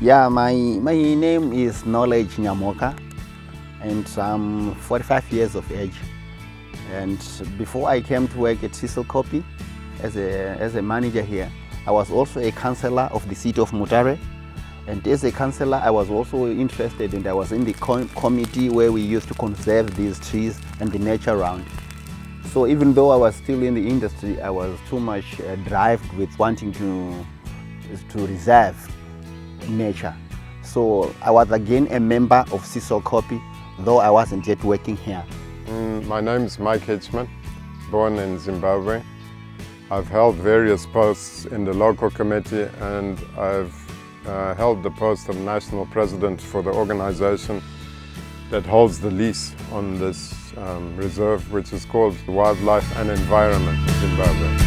Yeah, my name is Knowledge Nyamoka, and I'm 45 years of age. And before I came to work at Cecil Kop as a manager here, I was also a councillor of the city of Mutare. And as a councillor, I was also interested, and I was in the committee where we used to conserve these trees and the nature around. So even though I was still in the industry, I was too much driven with wanting to reserve nature. So I was again a member of Cecil Kop, though I wasn't yet working here. My name is Mike Hitchman, born in Zimbabwe. I've held various posts in the local committee, and I've held the post of national president for the organization that holds the lease on this reserve, which is called Wildlife and Environment Zimbabwe.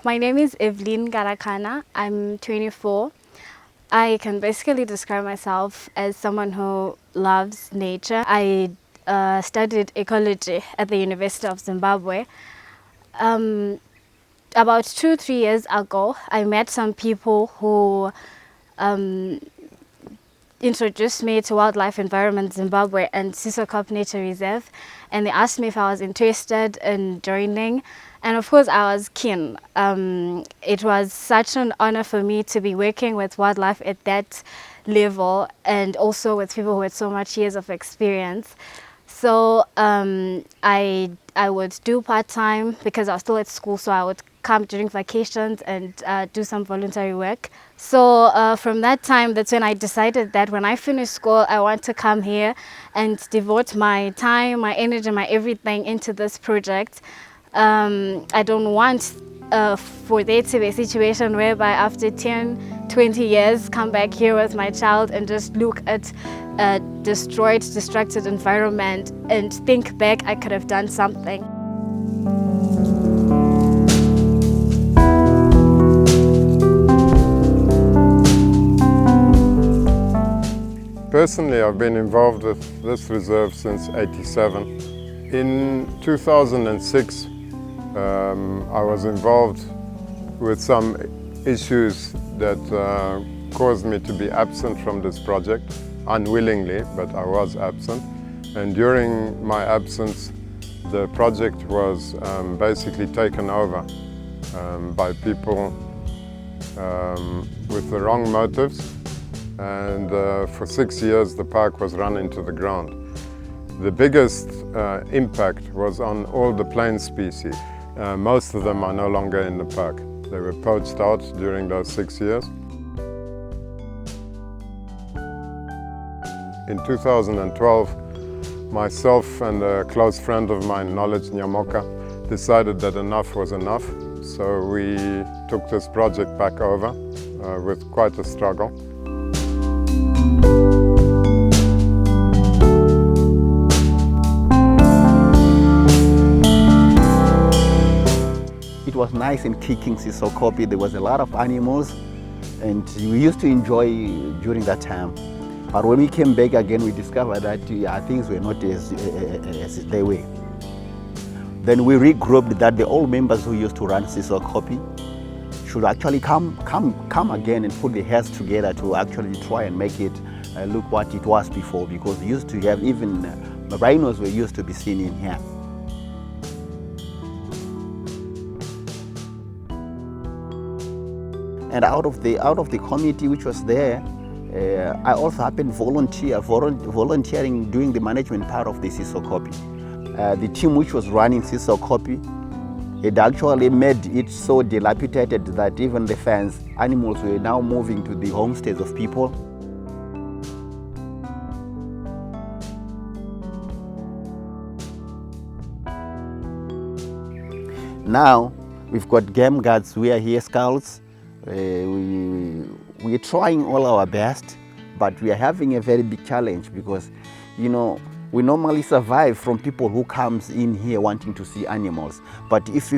My name is Evelyn Garakana. I'm 24. I can basically describe myself as someone who loves nature. I studied ecology at the University of Zimbabwe. About 2-3 years ago, I met some people who introduced me to Wildlife Environment Zimbabwe and Cecil Kop Nature Reserve, and they asked me if I was interested in joining, and of course I was keen. It was such an honor for me to be working with wildlife at that level, and also with people who had so much years of experience. So I would do part-time because I was still at school, so I would come during vacations and do some voluntary work. So from that time, that's when I decided that when I finish school, I want to come here and devote my time, my energy, my everything into this project. I don't want for there to be a situation whereby after 10-20 years come back here with my child and just look at a destroyed, destructed environment and think back I could have done something. Personally, I've been involved with this reserve since '87. In 2006, I was involved with some issues that caused me to be absent from this project, unwillingly, but I was absent. And during my absence, the project was basically taken over by people with the wrong motives. And for 6 years, the park was run into the ground. The biggest impact was on all the plant species. Most of them are no longer in the park. They were poached out during those 6 years. In 2012, myself and a close friend of mine, Knowledge Nyamoka, decided that enough was enough. So we took this project back over with quite a struggle. It was nice in kicking Cecil Kop. There was a lot of animals, and we used to enjoy during that time. But when we came back again, we discovered that things were not as they were. Then we regrouped that the old members who used to run Cecil Kop should actually come again and put their heads together to actually try and make it look what it was before, because we used to have even rhinos were used to be seen in here. And out of the committee which was there, I also happened volunteering doing the management part of the Cecil Kop. The team which was running Cecil Kop, it actually made it so dilapidated that even the fence animals were now moving to the homesteads of people. Now we've got game guards, we are here scouts. We're trying all our best, but we are having a very big challenge because, you know, We normally survive from people who comes in here wanting to see animals. But if we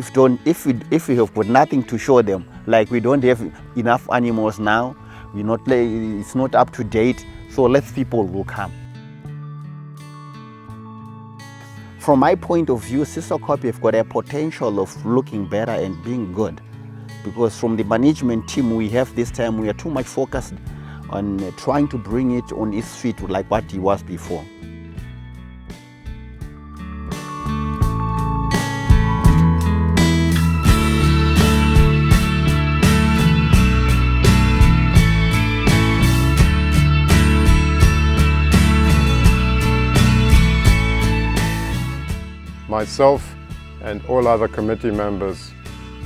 have got nothing to show them, like we don't have enough animals now, it's not up to date, so less people will come. From my point of view, Cecil Kop have got a potential of looking better and being good, because from the management team we have this time, we are too much focused on trying to bring it on its feet like what he was before. Myself and all other committee members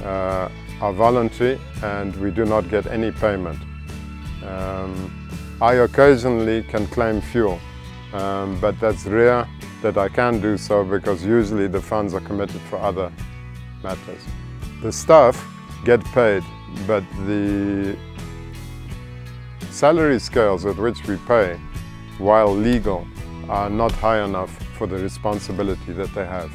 are voluntary, and we do not get any payment. I occasionally can claim fuel, but that's rare that I can do so, because usually the funds are committed for other matters. The staff get paid, but the salary scales at which we pay, while legal, are not high enough for the responsibility that they have.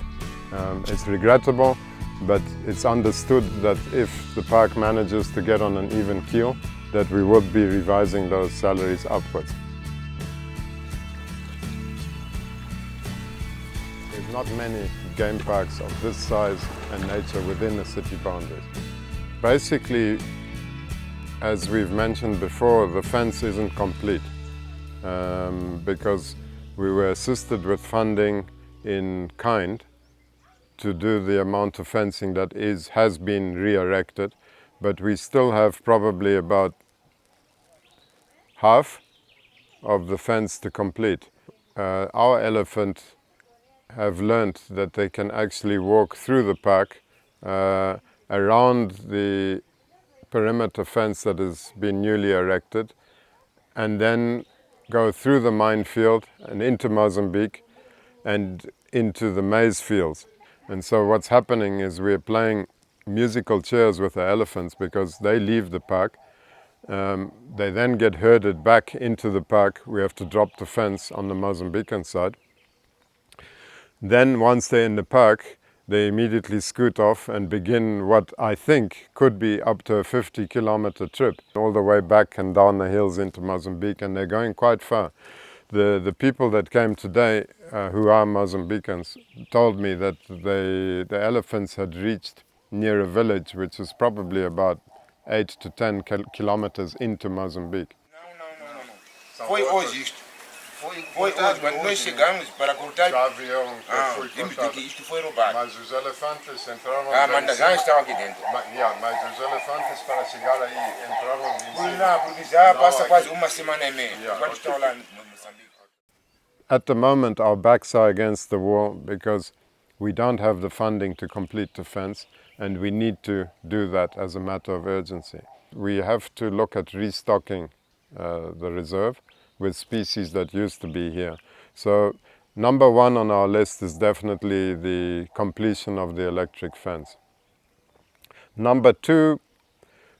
It's regrettable, but it's understood that if the park manages to get on an even keel, that we would be revising those salaries upwards. There's not many game parks of this size and nature within the city boundaries. Basically, as we've mentioned before, the fence isn't complete because we were assisted with funding in kind to do the amount of fencing that has been re-erected, but we still have probably about half of the fence to complete. Our elephant have learned that they can actually walk through the park around the perimeter fence that has been newly erected, and then go through the minefield and into Mozambique and into the maize fields. And so what's happening is we're playing musical chairs with the elephants, because they leave the park. They then get herded back into the park. We have to drop the fence on the Mozambican side. Then once they're in the park, they immediately scoot off and begin what I think could be up to a 50-kilometer trip, all the way back and down the hills into Mozambique, and they're going quite far. The people that came today, who are Mozambicans, told me that the elephants had reached near a village which is probably about 8 to 10 kilometers into Mozambique. Não. Foi hoje isto. Foi hoje, quando nós chegamos para cortar. Já haviam Vimos que isto foi roubado. Mas os elefantes entraram. Mas já estavam aqui dentro. Mas os elefantes, para chegar aí, entraram em Por lá, porque já passa quase uma semana e meia. Quando estão lá no Moçambique. At the moment, our backs are against the wall because we don't have the funding to complete the fence, and we need to do that as a matter of urgency. We have to look at restocking the reserve with species that used to be here. So number one on our list is definitely the completion of the electric fence. Number two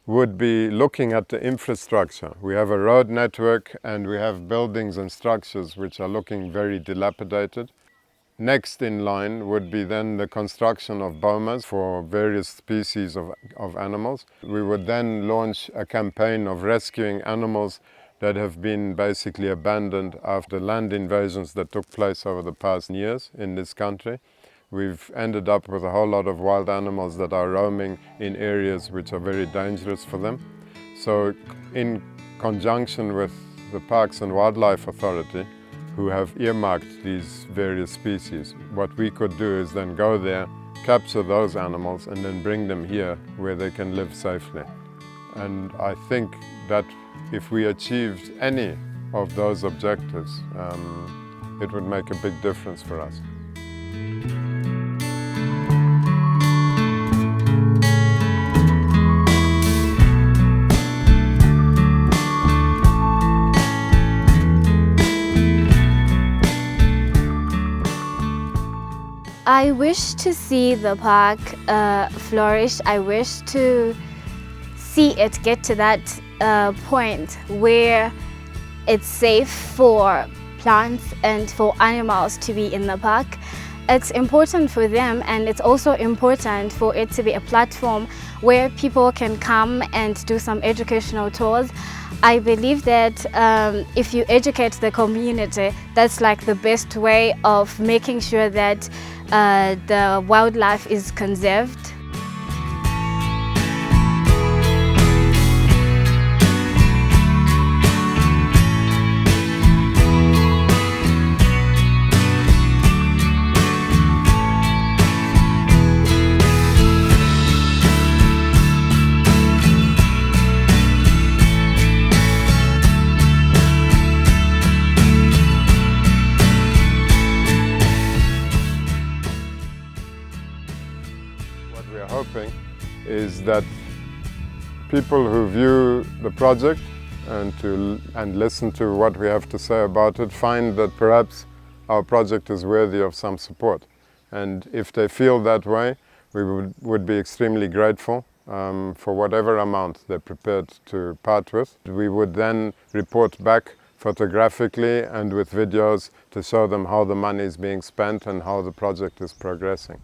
would be looking at the infrastructure. We have a road network and we have buildings and structures which are looking very dilapidated. Next in line would be then the construction of bomas for various species of animals. We would then launch a campaign of rescuing animals that have been basically abandoned after land invasions that took place over the past years in this country. We've ended up with a whole lot of wild animals that are roaming in areas which are very dangerous for them. So in conjunction with the Parks and Wildlife Authority, who have earmarked these various species, what we could do is then go there, capture those animals and then bring them here where they can live safely. And I think that if we achieved any of those objectives, it would make a big difference for us. I wish to see the park flourish. I wish to see it get to that point where it's safe for plants and for animals to be in the park. It's important for them, and it's also important for it to be a platform where people can come and do some educational tours. I believe that if you educate the community, that's like the best way of making sure that the wildlife is conserved. What we are hoping is that people who view the project and listen to what we have to say about it find that perhaps our project is worthy of some support. And if they feel that way, we would be extremely grateful for whatever amount they're prepared to part with. We would then report back photographically and with videos to show them how the money is being spent and how the project is progressing.